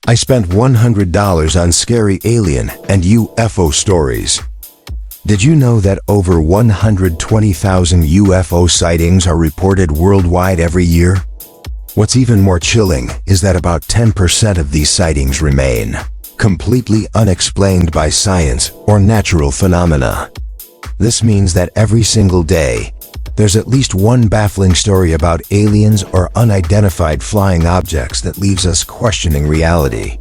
I spent $100 on scary alien and UFO stories. Did you know that over 120,000 UFO sightings are reported worldwide every year? What's even more chilling is that about 10% of these sightings remain completely unexplained by science or natural phenomena. This means that every single day, there's at least one baffling story about aliens or unidentified flying objects that leaves us questioning reality.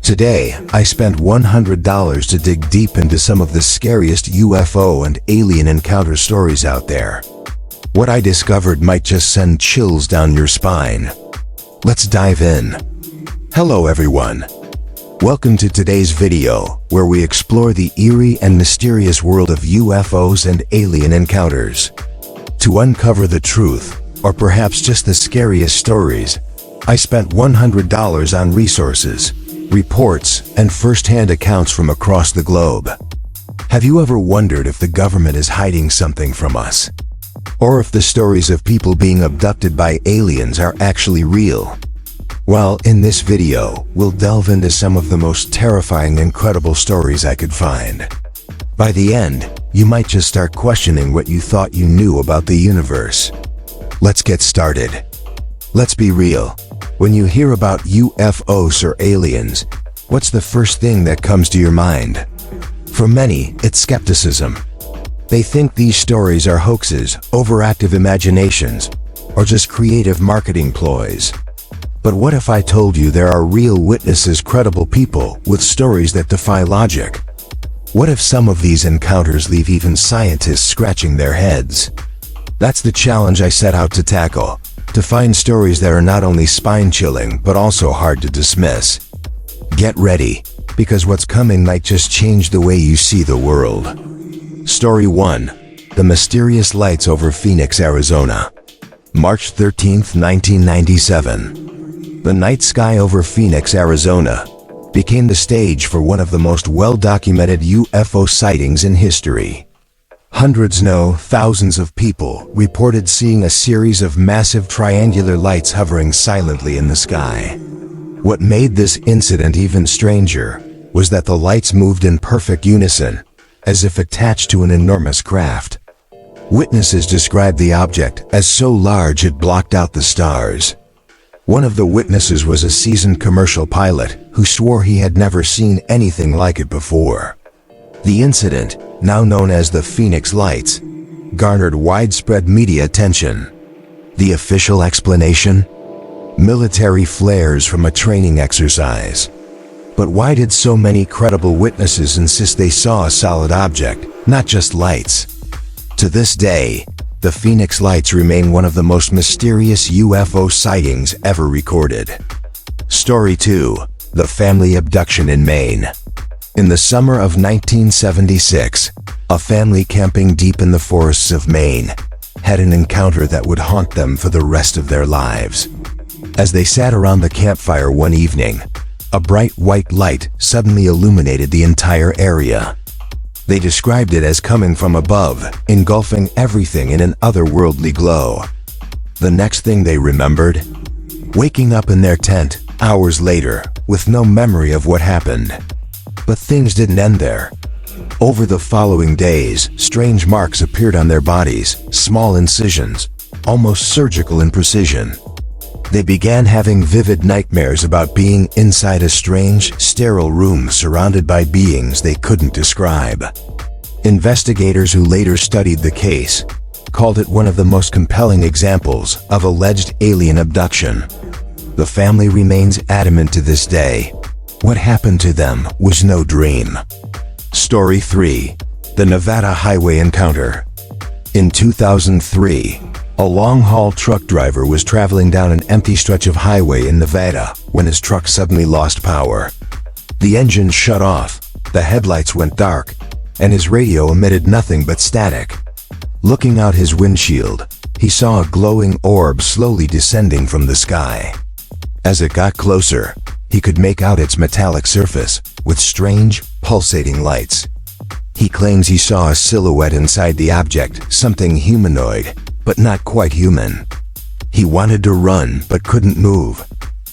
Today, I spent $100 to dig deep into some of the scariest UFO and alien encounter stories out there. What I discovered might just send chills down your spine. Let's dive in. Hello everyone. Welcome to today's video, where we explore the eerie and mysterious world of UFOs and alien encounters. To uncover the truth, or perhaps just the scariest stories, I spent $100 on resources, reports, and first-hand accounts from across the globe. Have you ever wondered if the government is hiding something from us? Or if the stories of people being abducted by aliens are actually real? Well, in this video, we'll delve into some of the most terrifying and incredible stories I could find. By the end, you might just start questioning what you thought you knew about the universe. Let's get started. Let's be real. When you hear about UFOs or aliens, what's the first thing that comes to your mind? For many, it's skepticism. They think these stories are hoaxes, overactive imaginations, or just creative marketing ploys. But what if I told you there are real witnesses, credible people with stories that defy logic? What if some of these encounters leave even scientists scratching their heads? That's the challenge I set out to tackle, to find stories that are not only spine-chilling but also hard to dismiss. Get ready, because what's coming might just change the way you see the world. Story 1. The mysterious lights over Phoenix, Arizona. March 13, 1997. The night sky over Phoenix, Arizona, became the stage for one of the most well-documented UFO sightings in history. Hundreds, no, thousands of people reported seeing a series of massive triangular lights hovering silently in the sky. What made this incident even stranger was that the lights moved in perfect unison, as if attached to an enormous craft. Witnesses described the object as so large it blocked out the stars. One of the witnesses was a seasoned commercial pilot who swore he had never seen anything like it before. The incident, now known as the Phoenix Lights, garnered widespread media attention. The official explanation? Military flares from a training exercise. But why did so many credible witnesses insist they saw a solid object, not just lights? To this day, the Phoenix Lights remain one of the most mysterious UFO sightings ever recorded. Story 2. The family abduction in Maine. In the summer of 1976, a family camping deep in the forests of Maine had an encounter that would haunt them for the rest of their lives. As they sat around the campfire one evening, a bright white light suddenly illuminated the entire area. They described it as coming from above, engulfing everything in an otherworldly glow. The next thing they remembered? Waking up in their tent, hours later, with no memory of what happened. But things didn't end there. Over the following days, strange marks appeared on their bodies, small incisions, almost surgical in precision. They began having vivid nightmares about being inside a strange, sterile room surrounded by beings they couldn't describe. Investigators who later studied the case called it one of the most compelling examples of alleged alien abduction. The family remains adamant to this day. What happened to them was no dream. Story 3. The Nevada Highway Encounter. In 2003, a long-haul truck driver was traveling down an empty stretch of highway in Nevada when his truck suddenly lost power. The engine shut off, the headlights went dark, and his radio emitted nothing but static. Looking out his windshield, he saw a glowing orb slowly descending from the sky. As it got closer, he could make out its metallic surface with strange, pulsating lights. He claims he saw a silhouette inside the object, something humanoid, but not quite human. He wanted to run but couldn't move.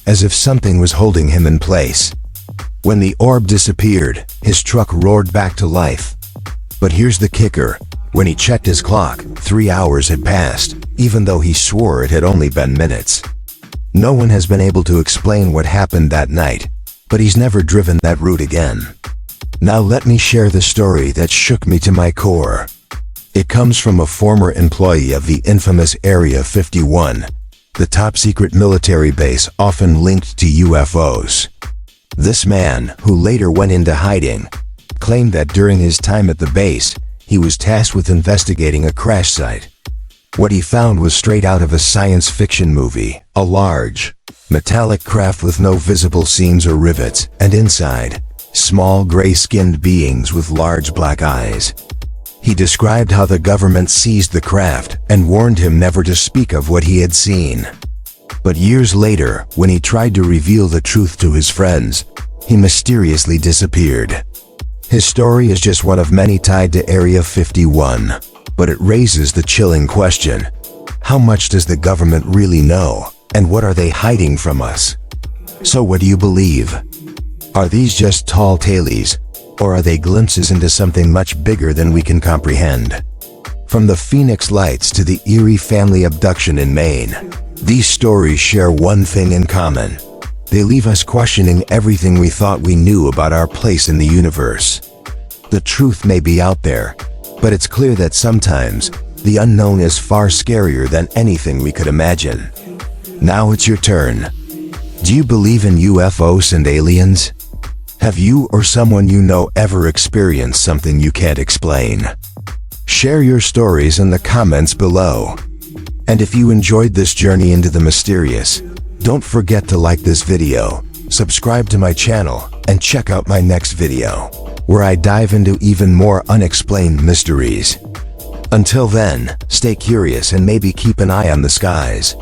as if something was holding him in place. When the orb disappeared, his truck roared back to life. But here's the kicker. When he checked his clock, 3 hours had passed, even though he swore it had only been minutes. No one has been able to explain what happened that night, but he's never driven that route again. Now let me share the story that shook me to my core. It comes from a former employee of the infamous Area 51, the top-secret military base often linked to UFOs. This man, who later went into hiding, claimed that during his time at the base, he was tasked with investigating a crash site. What he found was straight out of a science fiction movie, a large, metallic craft with no visible seams or rivets, and inside, small gray-skinned beings with large black eyes. He described how the government seized the craft and warned him never to speak of what he had seen. But years later, when he tried to reveal the truth to his friends, he mysteriously disappeared. His story is just one of many tied to Area 51, but it raises the chilling question: how much does the government really know, and what are they hiding from us? So what do you believe? Are these just tall tales, or are they glimpses into something much bigger than we can comprehend? From the Phoenix Lights to the eerie family abduction in Maine, these stories share one thing in common. They leave us questioning everything we thought we knew about our place in the universe. The truth may be out there, but it's clear that sometimes the unknown is far scarier than anything we could imagine. Now it's your turn. Do you believe in UFOs and aliens? Have you or someone you know ever experienced something you can't explain? Share your stories in the comments below. And if you enjoyed this journey into the mysterious, don't forget to like this video, subscribe to my channel, and check out my next video, where I dive into even more unexplained mysteries. Until then, stay curious and maybe keep an eye on the skies.